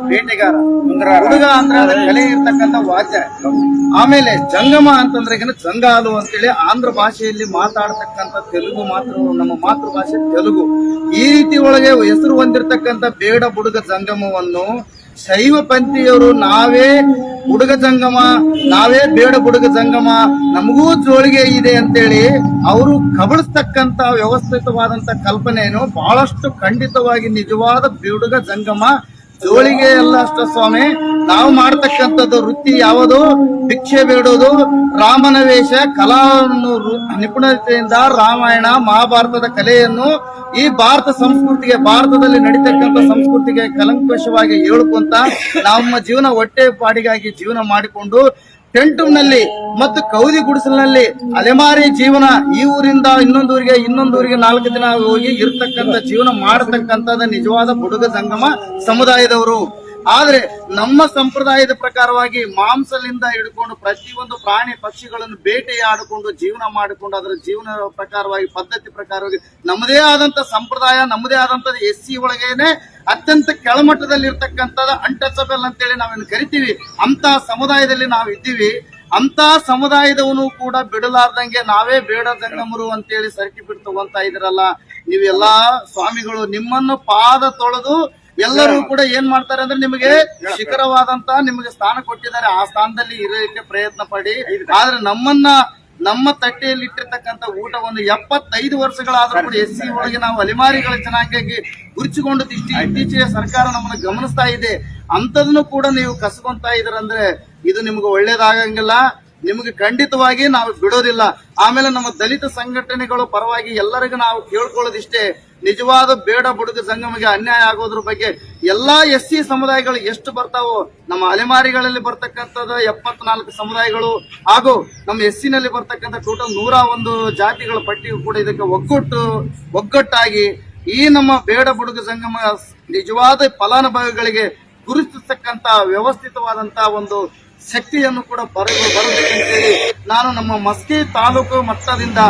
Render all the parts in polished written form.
ಬೇಟೆಗಾರ, ಹುಡುಗ ಅಂದ್ರೆ ಅದರ ಕಲೆ ಇರ್ತಕ್ಕಂಥ ವಾದ್ಯ. ಆಮೇಲೆ ಜಂಗಮ ಅಂತಂದ್ರೆ ಜಂಗಾಲು ಅಂತೇಳಿ ಆಂಧ್ರ ಭಾಷೆಯಲ್ಲಿ ಮಾತಾಡ್ತಕ್ಕಂಥ ತೆಲುಗು ನಮ್ಮ ಮಾತೃಭಾಷೆ ತೆಲುಗು. ಈ ರೀತಿ ಒಳಗೆ ಹೆಸರು ಹೊಂದಿರತಕ್ಕಂಥ ಬೇಡ ಬುಡುಗ ಜಂಗಮವನ್ನು ಶೈವ ಪಂಥೀಯರು ನಾವೇ ಬುಡುಗ ಜಂಗಮ, ನಾವೇ ಬೇಡ ಬುಡುಗ ಜಂಗಮ, ನಮಗೂ ಜೋಳಿಗೆ ಇದೆ ಅಂತೇಳಿ ಅವರು ಕಬಳಿಸ್ತಕ್ಕಂತ ವ್ಯವಸ್ಥಿತವಾದಂತ ಕಲ್ಪನೆಯನ್ನು ಬಹಳಷ್ಟು ಖಂಡಿತವಾಗಿ ನಿಜವಾದ ಬುಡುಗ ಜಂಗಮ ಜೋಳಿಗೆ ಎಲ್ಲ ಅಷ್ಟ ಸ್ವಾಮಿ. ನಾವು ಮಾಡ್ತಕ್ಕಂಥದ್ದು ವೃತ್ತಿ ಯಾವುದು? ಭಿಕ್ಷೆ ಬೇಡೋದು, ರಾಮನ ವೇಷ, ಕಲಾ ನಿಪುಣತೆಯಿಂದ ರಾಮಾಯಣ ಮಹಾಭಾರತದ ಕಲೆಯನ್ನು ಈ ಭಾರತ ಸಂಸ್ಕೃತಿಗೆ, ಭಾರತದಲ್ಲಿ ನಡೀತಕ್ಕಂಥ ಸಂಸ್ಕೃತಿಗೆ ಕಲಂಕಷವಾಗಿ ಹೇಳ್ಕೊಂತ ನಮ್ಮ ಜೀವನ ಹೊಟ್ಟೆ ಪಾಡಿಗಾಗಿ ಜೀವನ ಮಾಡಿಕೊಂಡು ಟೆಂಟುನಲ್ಲಿ ಮತ್ತು ಕೌದಿ ಗುಡಿಸಲಿನಲ್ಲಿ ಅಲೆಮಾರಿ ಜೀವನ, ಈ ಊರಿಂದ ಇನ್ನೊಂದೂರಿಗೆ 4 ದಿನ ಹೋಗಿ ಇರ್ತಕ್ಕಂಥ ಜೀವನ ಮಾಡತಕ್ಕಂಥದ್ದು ನಿಜವಾದ ಬುಡುಗ ಜಂಗಮ ಸಮುದಾಯದವರು. ಆದ್ರೆ ನಮ್ಮ ಸಂಪ್ರದಾಯದ ಪ್ರಕಾರವಾಗಿ ಮಾಂಸಲಿಂದ ಹಿಡ್ಕೊಂಡು ಪ್ರತಿಯೊಂದು ಪ್ರಾಣಿ ಪಕ್ಷಿಗಳನ್ನು ಬೇಟೆಯಾಡಿಕೊಂಡು ಜೀವನ ಮಾಡಿಕೊಂಡು ಅದರ ಜೀವನ ಪ್ರಕಾರವಾಗಿ ಪದ್ಧತಿ ಪ್ರಕಾರವಾಗಿ ನಮ್ಮದೇ ಆದಂತ ಸಂಪ್ರದಾಯ, ನಮ್ಮದೇ ಆದಂತ SC ಒಳಗೇನೆ ಅತ್ಯಂತ ಕೆಳಮಟ್ಟದಲ್ಲಿ ಇರ್ತಕ್ಕಂಥದ್ದು ಅನ್ಟಚಬಲ್ ಅಂತೇಳಿ ನಾವೇನು ಕರಿತೀವಿ. ಅಂತ ಸಮುದಾಯದಲ್ಲಿ ನಾವು ಇದ್ದೀವಿ. ಅಂತ ಸಮುದಾಯದವನು ಕೂಡ ಬಿಡಲಾರ್ದಂಗೆ ನಾವೇ ಬೇಡ ಜಂಗಮರು ಅಂತೇಳಿ ಸರ್ಟಿಫಿಕೇಟ್ ತಗೊಂತ ಇದ್ರಲ್ಲ ನೀವೆಲ್ಲಾ ಸ್ವಾಮಿಗಳು. ನಿಮ್ಮನ್ನು ಪಾದ ತೊಳೆದು ಎಲ್ಲರೂ ಕೂಡ ಏನ್ ಮಾಡ್ತಾರೆ ಅಂದ್ರೆ ನಿಮಗೆ ಶಿಖರವಾದಂತ ನಿಮಗೆ ಸ್ಥಾನ ಕೊಟ್ಟಿದ್ದಾರೆ, ಆ ಸ್ಥಾನದಲ್ಲಿ ಇರೋಕೆ ಪ್ರಯತ್ನ ಪಡಿ. ಆದ್ರೆ ನಮ್ಮ ತಟ್ಟೆಯಲ್ಲಿ ಇಟ್ಟಿರ್ತಕ್ಕಂಥ ಊಟವನ್ನು 75 ವರ್ಷಗಳಾದ್ರೂ ಕೂಡ SC ಒಳಗೆ ನಾವು ಅಲೆಮಾರಿಗಳ ಜನಾಂಗಕ್ಕೆ ಗುರುಚಿಕೊಂಡು ಇತ್ತೀಚೆಗೆ ಸರ್ಕಾರ ನಮ್ಮನ್ನು ಗಮನಿಸ್ತಾ ಇದೆ. ಅಂತದನ್ನು ಕೂಡ ನೀವು ಕಸ್ಕೊಂತ ಇದ್ರಂದ್ರೆ ಇದು ನಿಮ್ಗೆ ಒಳ್ಳೇದಾಗಂಗಿಲ್ಲ. ನಿಮಗೆ ಖಂಡಿತವಾಗಿ ನಾವು ಬಿಡೋದಿಲ್ಲ. ಆಮೇಲೆ ನಮ್ಮ ದಲಿತ ಸಂಘಟನೆಗಳು ಪರವಾಗಿ ಎಲ್ಲರಿಗೂ ನಾವು ಕೇಳ್ಕೊಳ್ಳೋದಿಷ್ಟೇ, ನಿಜವಾದ ಬೇಡ ಬುಡುಗ ಜಂಗಮಿಗೆ ಅನ್ಯಾಯ ಆಗೋದ್ರ ಬಗ್ಗೆ ಎಲ್ಲಾ SC ಸಮುದಾಯಗಳು ಎಷ್ಟು ಬರ್ತಾವೋ, ನಮ್ಮ ಅಲೆಮಾರಿಗಳಲ್ಲಿ ಬರ್ತಕ್ಕಂಥದ್ದು 74 ಸಮುದಾಯಗಳು ಹಾಗೂ ನಮ್ಮ SC ನಲ್ಲಿ ಬರ್ತಕ್ಕಂಥ ಟೋಟಲ್ 101 ಜಾತಿಗಳ ಪಟ್ಟಿಯು ಕೂಡ ಇದಕ್ಕೆ ಒಗ್ಗಟ್ಟಾಗಿ ಈ ನಮ್ಮ ಬೇಡ ಬುಡುಗ ಜಂಗಮ ನಿಜವಾದ ಫಲಾನುಭವಿಗಳಿಗೆ ಗುರುತಿಸತಕ್ಕಂತ ವ್ಯವಸ್ಥಿತವಾದಂತಹ ಒಂದು ಶಕ್ತಿಯನ್ನು ಕೂಡ ಬರಬೇಕಂತೇಳಿ ನಾನು ನಮ್ಮ ಮಸ್ಕಿ ತಾಲೂಕು ಮಟ್ಟದಿಂದ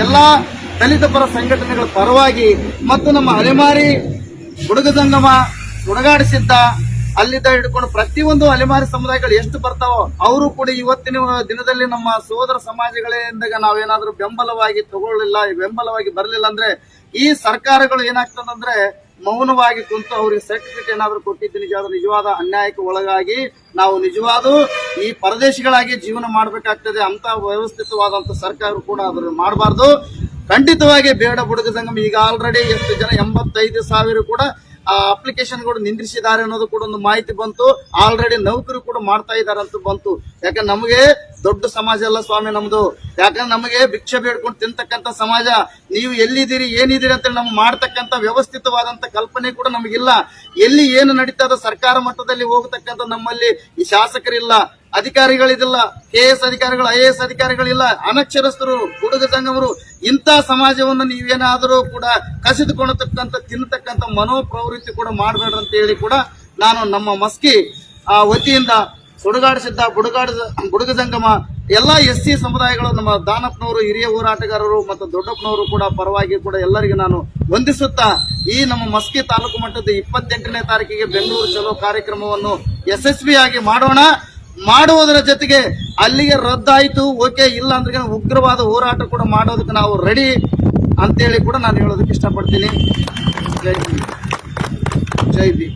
ಎಲ್ಲಾ ದಲಿತ ಪರ ಸಂಘಟನೆಗಳ ಪರವಾಗಿ ಮತ್ತು ನಮ್ಮ ಅಲೆಮಾರಿ ಬುಡುಗ ಜಂಗಮ ಸುಡಗಾಡಿಸಿದ್ದ ಅಲ್ಲಿದ್ದ ಹಿಡ್ಕೊಂಡು ಪ್ರತಿಯೊಂದು ಅಲೆಮಾರಿ ಸಮುದಾಯಗಳು ಎಷ್ಟು ಬರ್ತಾವೋ ಅವರು ಕೂಡ ಇವತ್ತಿನ ದಿನದಲ್ಲಿ ನಮ್ಮ ಸೋದರ ಸಮಾಜಗಳಿಂದ ನಾವೇನಾದ್ರೂ ಬೆಂಬಲವಾಗಿ ಬರಲಿಲ್ಲ ಅಂದ್ರೆ ಈ ಸರ್ಕಾರಗಳು ಏನಾಗ್ತದಂದ್ರೆ ಮೌನವಾಗಿ ಕುಂತು ಅವ್ರಿಗೆ ಸರ್ಟಿಫಿಕೇಟ್ ಏನಾದ್ರು ಕೊಟ್ಟಿದ್ದೀನಿ ನಿಜವಾದ ಅನ್ಯಾಯಕ್ಕೆ ಒಳಗಾಗಿ ನಾವು ನಿಜವಾದ ಈ ಪರದೇಶಿಗಳಾಗಿ ಜೀವನ ಮಾಡಬೇಕಾಗ್ತದೆ. ಅಂತ ವ್ಯವಸ್ಥಿತವಾದಂತ ಸರ್ಕಾರ ಕೂಡ ಅದನ್ನು ಮಾಡಬಾರ್ದು. ಖಂಡಿತವಾಗಿ ಬೇಡ ಬುಡುಗ ಜಂಗಮ ಈಗ ಆಲ್ರೆಡಿ ಎಷ್ಟು ಜನ 85,000 ಕೂಡ ಅಪ್ಲಿಕೇಶನ್ಗಳು ನಿಂದ್ರಿಸಿದ್ದಾರೆ ಅನ್ನೋದು ಕೂಡ ಒಂದು ಮಾಹಿತಿ ಬಂತು. ಆಲ್ರೆಡಿ ನೌಕರಿ ಕೂಡ ಮಾಡ್ತಾ ಇದ್ದಾರೆ ಅಂತ ಬಂತು. ಯಾಕಂದ್ರೆ ನಮಗೆ ದೊಡ್ಡ ಸಮಾಜ ಅಲ್ಲ ಸ್ವಾಮಿ ನಮ್ದು. ಯಾಕಂದ್ರೆ ನಮಗೆ ಭಿಕ್ಷೆ ಬೇಡ್ಕೊಂಡು ತಿಂತಕ್ಕಂಥ ಸಮಾಜ. ನೀವು ಎಲ್ಲಿದ್ದೀರಿ ಏನಿದ್ದೀರಿ ಅಂತ ನಮ್ಗೆ ಮಾಡ್ತಕ್ಕಂಥ ವ್ಯವಸ್ಥಿತವಾದಂತ ಕಲ್ಪನೆ ಕೂಡ ನಮಗಿಲ್ಲ. ಎಲ್ಲಿ ಏನು ನಡೀತದ ಸರ್ಕಾರ ಮಟ್ಟದಲ್ಲಿ ಹೋಗತಕ್ಕಂಥ ನಮ್ಮಲ್ಲಿ ಈ ಶಾಸಕರಿಲ್ಲ, ಅಧಿಕಾರಿಗಳಿದಿಲ್ಲ, KS ಅಧಿಕಾರಿಗಳು, IAS ಅಧಿಕಾರಿಗಳಿಲ್ಲ, ಅನಕ್ಷರಸ್ಥರು, ಬುಡುಗ ಜಂಗಮರು. ಇಂಥ ಸಮಾಜವನ್ನು ನೀವೇನಾದರೂ ಕೂಡ ಕಸಿದುಕೊಳ್ಳತಕ್ಕಂಥ ತಿನ್ನತಕ್ಕಂಥ ಮನೋಪ್ರವೃತ್ತಿ ಕೂಡ ಮಾಡಬೇಡ್ರಿ ಅಂತ ಹೇಳಿ ಕೂಡ ನಾನು ನಮ್ಮ ಮಸ್ಕಿ ವತಿಯಿಂದ ಸುಡುಗಾಡಿಸಿದ್ದ ಬುಡುಗ ಜಂಗಮ ಎಲ್ಲಾ SC ಸಮುದಾಯಗಳು, ನಮ್ಮ ದಾನಪ್ಪನವರು, ಹಿರಿಯ ಹೋರಾಟಗಾರರು ಮತ್ತು ದೊಡ್ಡಪ್ಪನವರು ಕೂಡ ಪರವಾಗಿ ಕೂಡ ಎಲ್ಲರಿಗೂ ನಾನು ವಂದಿಸುತ್ತಾ ಈ ನಮ್ಮ ಮಸ್ಕಿ ತಾಲೂಕು ಮಟ್ಟದ 28ನೇ ತಾರೀಕಿಗೆ ಬೆಂಗಳೂರು ಚಲೋ ಕಾರ್ಯಕ್ರಮವನ್ನು ಯಶಸ್ವಿಯಾಗಿ ಮಾಡುವುದರ ಜೊತೆಗೆ ಅಲ್ಲಿಗೆ ರದ್ದಾಯಿತು ಓಕೆ, ಇಲ್ಲ ಅಂದ್ರೆ ಉಗ್ರವಾದ ಹೋರಾಟ ಕೂಡ ಮಾಡೋದಕ್ಕೆ ನಾವು ರೆಡಿ ಅಂತೇಳಿ ಕೂಡ ನಾನು ಹೇಳೋದಕ್ಕೆ ಇಷ್ಟಪಡ್ತೀನಿ. ಜೈ ಬಿ.